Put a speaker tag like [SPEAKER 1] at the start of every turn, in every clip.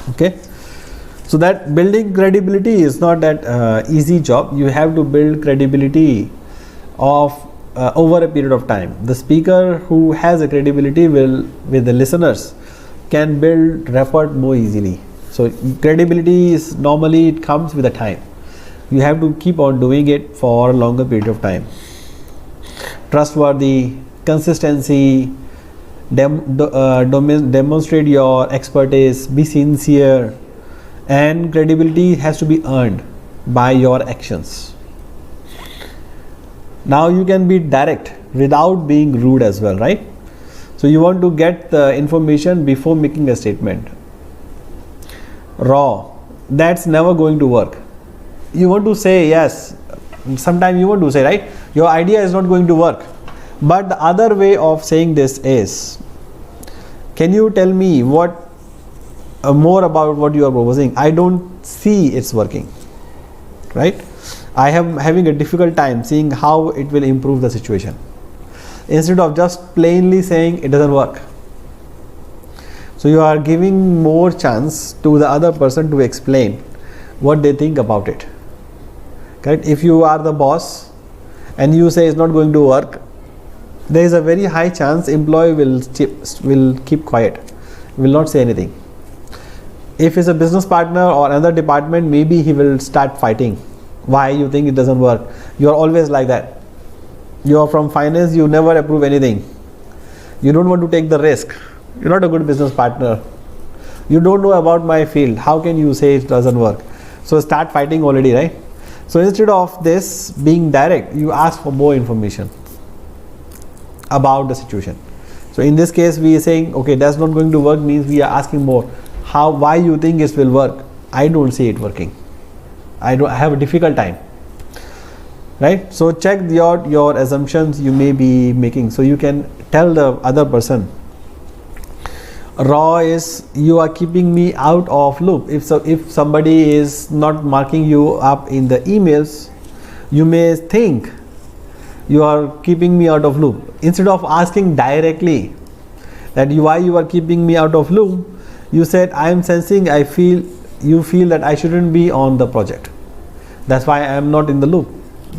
[SPEAKER 1] Okay, so that building credibility is not that easy job. You have to build credibility of over a period of time. The speaker who has a credibility will with the listeners can build rapport more easily. So credibility is normally it comes with a time. You have to keep on doing it for a longer period of time. Trustworthy, consistency, demonstrate your expertise, be sincere, and credibility has to be earned by your actions. Now you can be direct without being rude as well, right? So you want to get the information before making a statement. Raw, that's never going to work. You want to say yes, sometimes you want to say, right, your idea is not going to work. But the other way of saying this is, can you tell me what more about what you are proposing? I don't see it's working, right? I am having a difficult time seeing how it will improve the situation. Instead of just plainly saying it doesn't work. So you are giving more chance to the other person to explain what they think about it. Correct? If you are the boss and you say it's not going to work, there is a very high chance employee will keep quiet, will not say anything. If it's a business partner or another department, maybe he will start fighting. Why you think it doesn't work? You are always like that. You are from finance, you never approve anything. You don't want to take the risk. You're not a good business partner. You don't know about my field. How can you say it doesn't work? So start fighting already, right? So instead of this being direct, you ask for more information about the situation. So in this case, we are saying, okay, that's not going to work, means we are asking more. Why you think it will work? I don't see it working. I have a difficult time, right? So check your assumptions you may be making. So you can tell the other person. Raw is, you are keeping me out of loop. If somebody is not marking you up in the emails, you may think you are keeping me out of loop. Instead of asking directly that why you are keeping me out of loop, you said, I am sensing, you feel that I shouldn't be on the project. That's why I am not in the loop.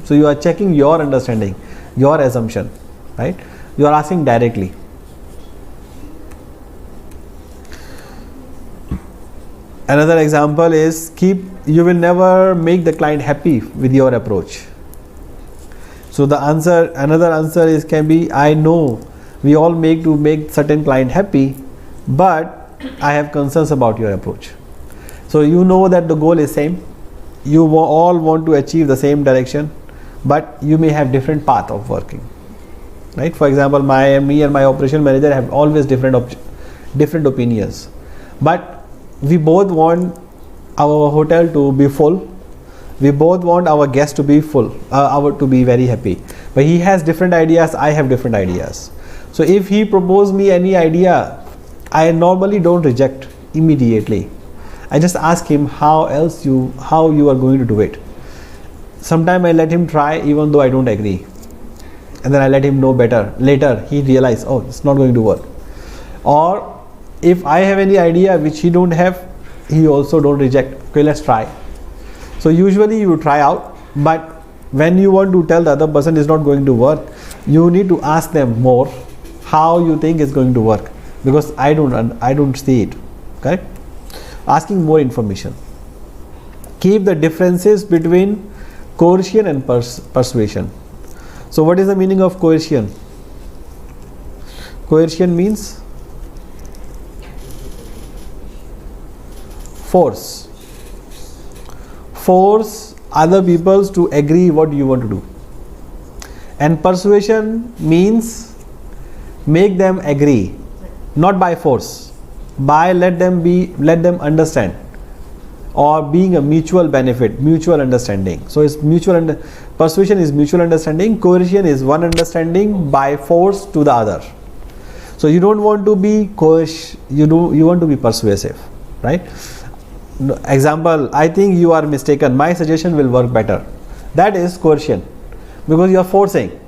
[SPEAKER 1] So you are checking your understanding, your assumption, right? You are asking directly. Another example is, you will never make the client happy with your approach. So another answer can be, I know we all make certain client happy, but I have concerns about your approach. So you know that the goal is same. You all want to achieve the same direction, but you may have different path of working, right? For example, me and my operation manager have always different opinions, but we both want our hotel to be full. We both want our guests to be full, to be very happy. But he has different ideas, I have different ideas. So if he proposes me any idea, I normally don't reject immediately. I just ask him how you are going to do it. Sometimes I let him try even though I don't agree. And then I let him know better. Later he realizes, oh, it's not going to work. Or if I have any idea which he don't have, he also don't reject. Okay, let's try. So usually you try out, but when you want to tell the other person is not going to work, you need to ask them more how you think it's going to work, because I don't see it. Correct? Asking more information. Keep the differences between coercion and persuasion. So what is the meaning of coercion? Coercion means force other people to agree what you want to do, and persuasion means make them agree, not by force, by let them understand, or being a mutual benefit, mutual understanding. So it's persuasion is mutual understanding, coercion is one understanding by force to the other. So you don't want to be coercive, you want to be persuasive, right? Example, I think you are mistaken, my suggestion will work better. That is coercion, because you are forcing.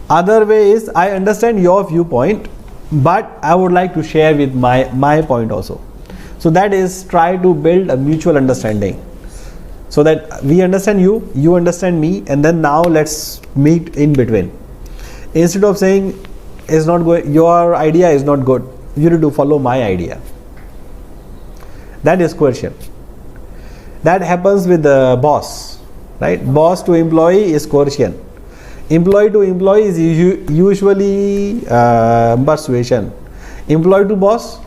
[SPEAKER 1] Other way is, I understand your viewpoint, but I would like to share with my point also. So that is try to build a mutual understanding, so that we understand you, you understand me, and then now let's meet in between. Instead of saying is not going, your idea is not good, you need to follow my idea. That is coercion. That happens with the boss, right? Boss to employee is coercion. Employee to employee is usually persuasion. Employee to boss,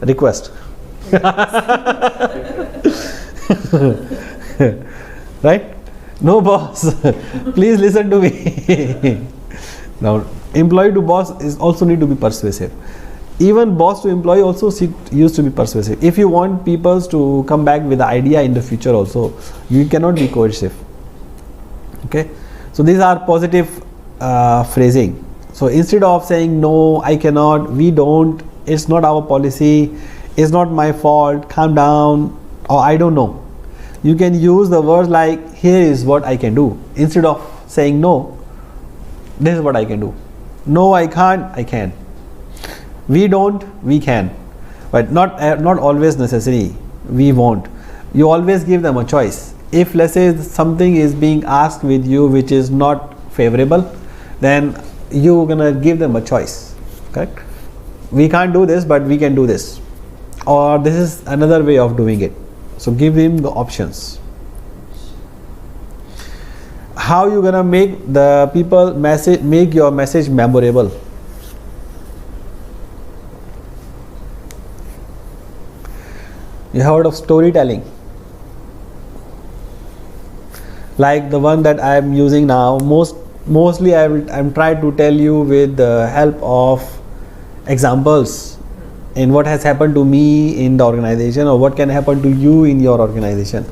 [SPEAKER 1] request. Right? No boss, please listen to me. Now, employee to boss is also need to be persuasive. Even boss to employee also used to be persuasive. If you want people to come back with the idea in the future also, you cannot be coercive. Okay, so these are positive phrasing. So instead of saying no, I cannot, we don't, it's not our policy, it's not my fault, calm down, or I don't know, you can use the words like here is what I can do. Instead of saying no, this is what I can do. No, I can't, I can. We don't, we can. But not always necessary, we won't. You always give them a choice. If let's say something is being asked with you which is not favorable, then you're gonna give them a choice. Correct? We can't do this, but we can do this, or this is another way of doing it. So give them the options. How you gonna make the people make your message memorable? You heard of storytelling, like the one that I am using now. Mostly I'm trying to tell you with the help of examples in what has happened to me in the organization, or what can happen to you in your organization.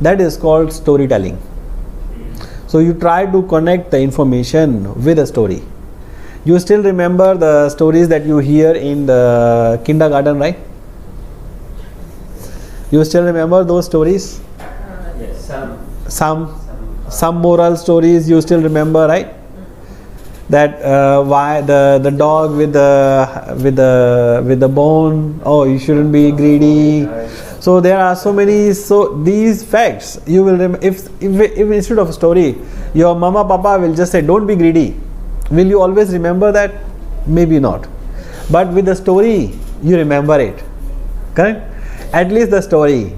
[SPEAKER 1] That is called storytelling. So you try to connect the information with a story. You still remember the stories that you hear in the kindergarten, right? You still remember those stories?
[SPEAKER 2] Yes,
[SPEAKER 1] Some moral stories you still remember, right? That why the dog with the bone, oh, you shouldn't be greedy. So there are so many, so these facts you will remember. If instead of a story, your mama papa will just say don't be greedy, will you always remember that? Maybe not. But with the story you remember it. Correct? At least the story.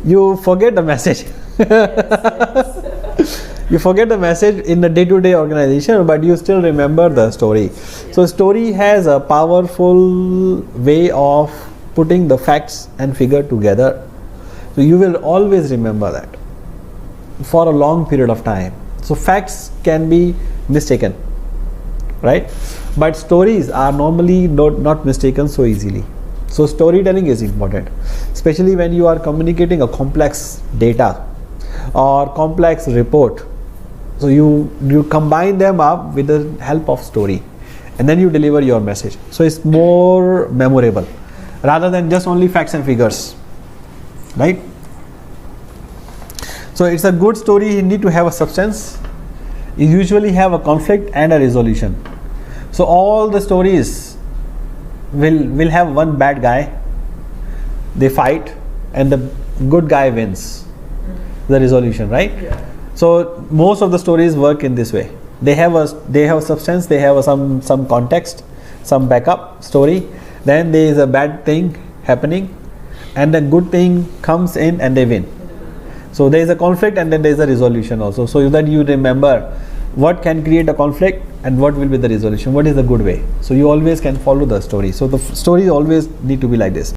[SPEAKER 1] You forget the message. You forget the message in the day-to-day organization, but you still remember the story. So story has a powerful way of putting the facts and figure together. So you will always remember that for a long period of time. So facts can be mistaken, right? But stories are normally not mistaken so easily. So storytelling is important, especially when you are communicating a complex data or complex report. So you combine them up with the help of story, and then you deliver your message. So it's more memorable rather than just only facts and figures, right? So it's a good story. You need to have a substance. You usually have a conflict and a resolution. So all the stories will have one bad guy, they fight, and the good guy wins the resolution, right?
[SPEAKER 2] Yeah.
[SPEAKER 1] So most of the stories work in this way. They have a substance, they have some context, some backup story, then there is a bad thing happening and a good thing comes in and they win. So there is a conflict and then there is a resolution also, so that you remember what can create a conflict and what will be the resolution, what is the good way. So you always can follow the story. So the story always need to be like this.